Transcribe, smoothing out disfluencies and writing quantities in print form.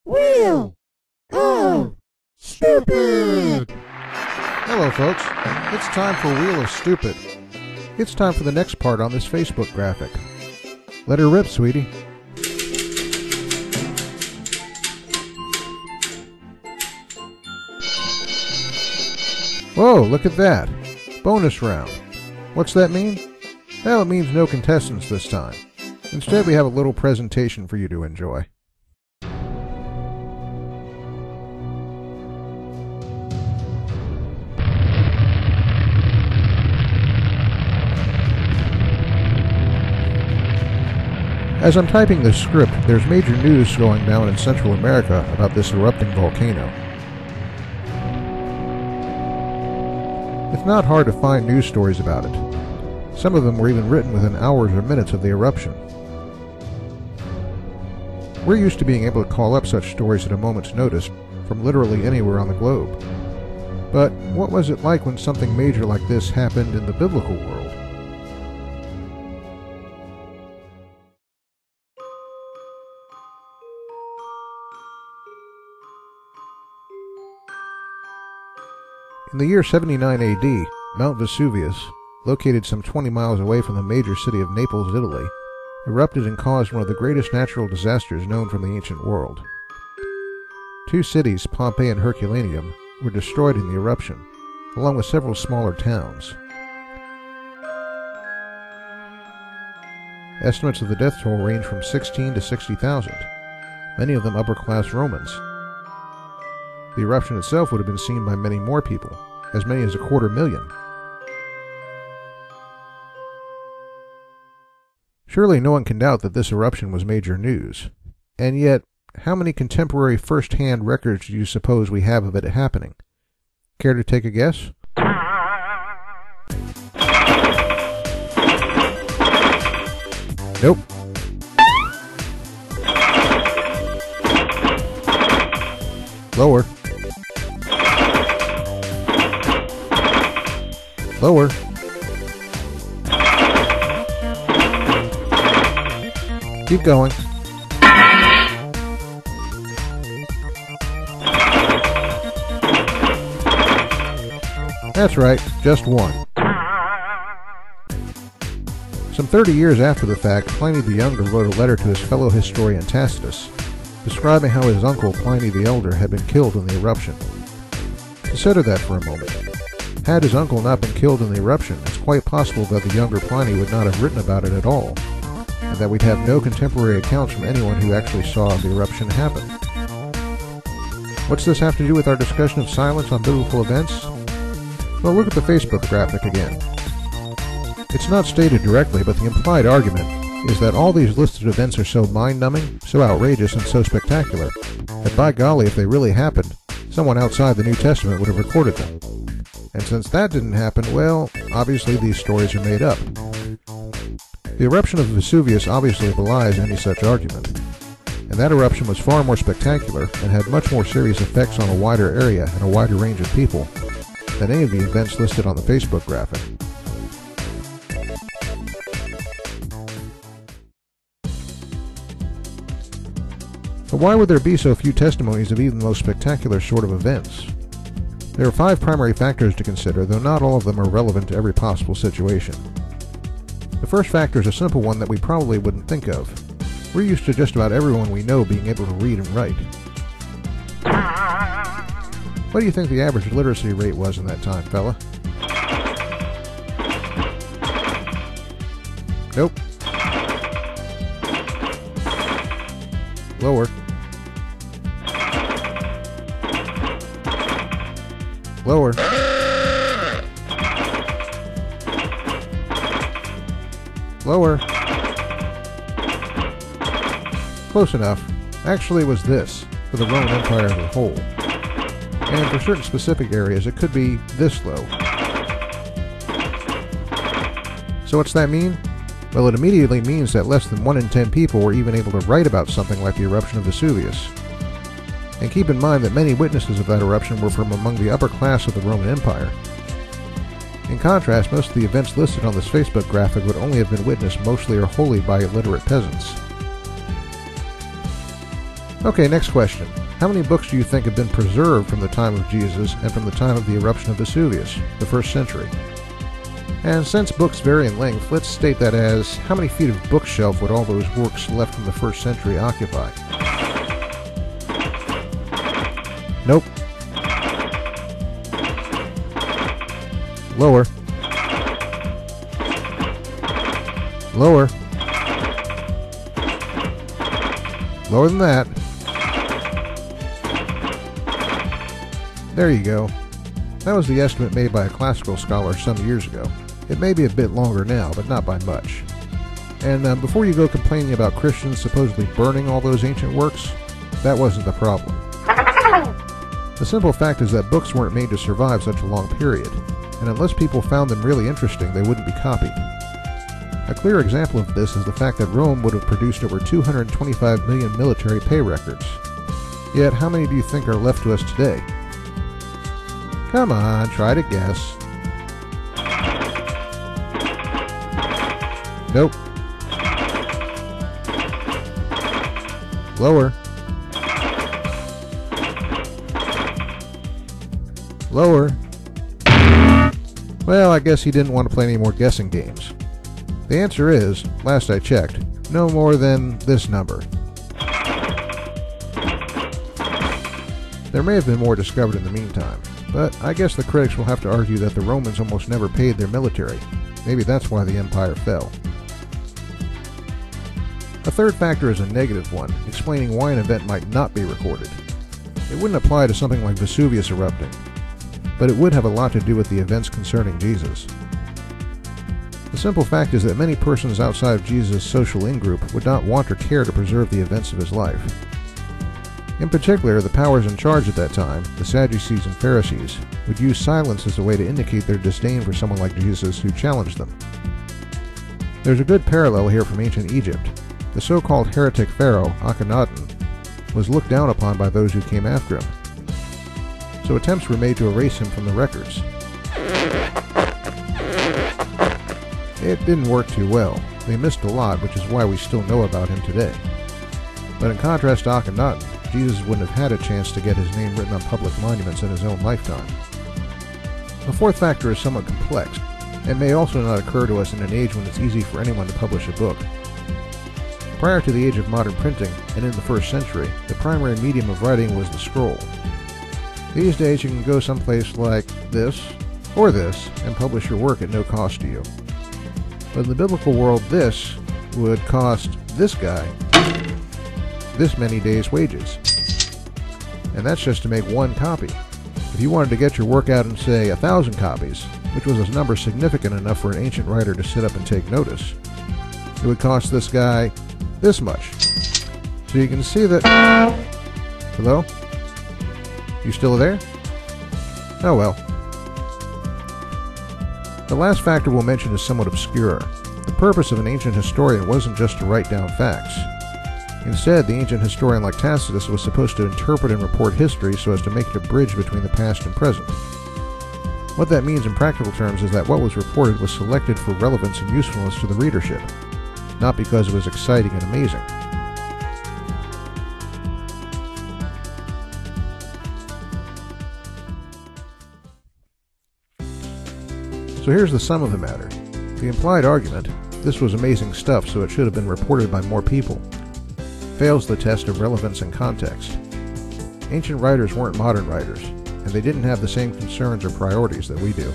Wheel of Stupid! Hello folks, it's time for Wheel of Stupid. It's time for the next part on this Facebook graphic. Let her rip, sweetie. Whoa, look at that. Bonus round. What's that mean? Well, it means no contestants this time. Instead, we have a little presentation for you to enjoy. As I'm typing this script, there's major news going down in Central America about this erupting volcano. It's not hard to find news stories about it. Some of them were even written within hours or minutes of the eruption. We're used to being able to call up such stories at a moment's notice from literally anywhere on the globe. But what was it like when something major like this happened in the biblical world? In the year 79 AD, Mount Vesuvius, located some 20 miles away from the major city of Naples, Italy, erupted and caused one of the greatest natural disasters known from the ancient world. Two cities, Pompeii and Herculaneum, were destroyed in the eruption, along with several smaller towns. Estimates of the death toll range from 16 to 60,000, many of them upper-class Romans. The eruption itself would have been seen by many more people, as many as 250,000. Surely no one can doubt that this eruption was major news. And yet, how many contemporary first-hand records do you suppose we have of it happening? Care to take a guess? Nope. Lower. Lower. Keep going. That's right, just one. Some 30 years after the fact, Pliny the Younger wrote a letter to his fellow historian Tacitus, describing how his uncle Pliny the Elder had been killed in the eruption. Consider that for a moment. Had his uncle not been killed in the eruption, it's quite possible that the younger Pliny would not have written about it at all, and that we'd have no contemporary accounts from anyone who actually saw the eruption happen. What's this have to do with our discussion of silence on biblical events? Well, look at the Facebook graphic again. It's not stated directly, but the implied argument is that all these listed events are so mind-numbing, so outrageous, and so spectacular, that by golly, if they really happened, someone outside the New Testament would have recorded them. And since that didn't happen, well, obviously these stories are made up. The eruption of Vesuvius obviously belies any such argument, and that eruption was far more spectacular and had much more serious effects on a wider area and a wider range of people than any of the events listed on the Facebook graphic. But why would there be so few testimonies of even the most spectacular sort of events? There are 5 primary factors to consider, though not all of them are relevant to every possible situation. The first factor is a simple one that we probably wouldn't think of. We're used to just about everyone we know being able to read and write. What do you think the average literacy rate was in that time, fella? Nope. Lower. Lower. Lower. Close enough. Actually, it was this, for the Roman Empire as a whole. And for certain specific areas, it could be this low. So what's that mean? Well, it immediately means that less than 1 in 10 people were even able to write about something like the eruption of Vesuvius. And keep in mind that many witnesses of that eruption were from among the upper class of the Roman Empire. In contrast, most of the events listed on this Facebook graphic would only have been witnessed mostly or wholly by illiterate peasants. Okay, next question. How many books do you think have been preserved from the time of Jesus and from the time of the eruption of Vesuvius, the 1st century? And since books vary in length, let's state that as how many feet of bookshelf would all those works left from the 1st century occupy? Nope. Lower. Lower. Lower than that. There you go. That was the estimate made by a classical scholar some years ago. It may be a bit longer now, but not by much. And before you go complaining about Christians supposedly burning all those ancient works, that wasn't the problem. The simple fact is that books weren't made to survive such a long period, and unless people found them really interesting, they wouldn't be copied. A clear example of this is the fact that Rome would have produced over 225 million military pay records. Yet, how many do you think are left to us today? Come on, try to guess. Nope. Lower. Lower. Well, I guess he didn't want to play any more guessing games. The answer is, last I checked, no more than this number. There may have been more discovered in the meantime, but I guess the critics will have to argue that the Romans almost never paid their military. Maybe that's why the empire fell. A third factor is a negative one, explaining why an event might not be recorded. It wouldn't apply to something like Vesuvius erupting, but it would have a lot to do with the events concerning Jesus. The simple fact is that many persons outside of Jesus' social in-group would not want or care to preserve the events of his life. In particular, the powers in charge at that time, the Sadducees and Pharisees, would use silence as a way to indicate their disdain for someone like Jesus who challenged them. There's a good parallel here from ancient Egypt. The so-called heretic pharaoh, Akhenaten, was looked down upon by those who came after him. So attempts were made to erase him from the records. It didn't work too well. They missed a lot, which is why we still know about him today. But in contrast to Akhenaten, Jesus wouldn't have had a chance to get his name written on public monuments in his own lifetime. The fourth factor is somewhat complex, and may also not occur to us in an age when it's easy for anyone to publish a book. Prior to the age of modern printing, and in the 1st century, the primary medium of writing was the scroll. These days you can go someplace like this, or this, and publish your work at no cost to you. But in the biblical world, this would cost this guy this many days' wages. And that's just to make one copy. If you wanted to get your work out in, say, 1,000 copies, which was a number significant enough for an ancient writer to sit up and take notice, it would cost this guy this much. So you can see that... Hello? You still there? Oh well. The last factor we'll mention is somewhat obscure. The purpose of an ancient historian wasn't just to write down facts. Instead, the ancient historian like Tacitus was supposed to interpret and report history so as to make it a bridge between the past and present. What that means in practical terms is that what was reported was selected for relevance and usefulness to the readership, not because it was exciting and amazing. So here's the sum of the matter. The implied argument, this was amazing stuff so it should have been reported by more people, fails the test of relevance and context. Ancient writers weren't modern writers, and they didn't have the same concerns or priorities that we do.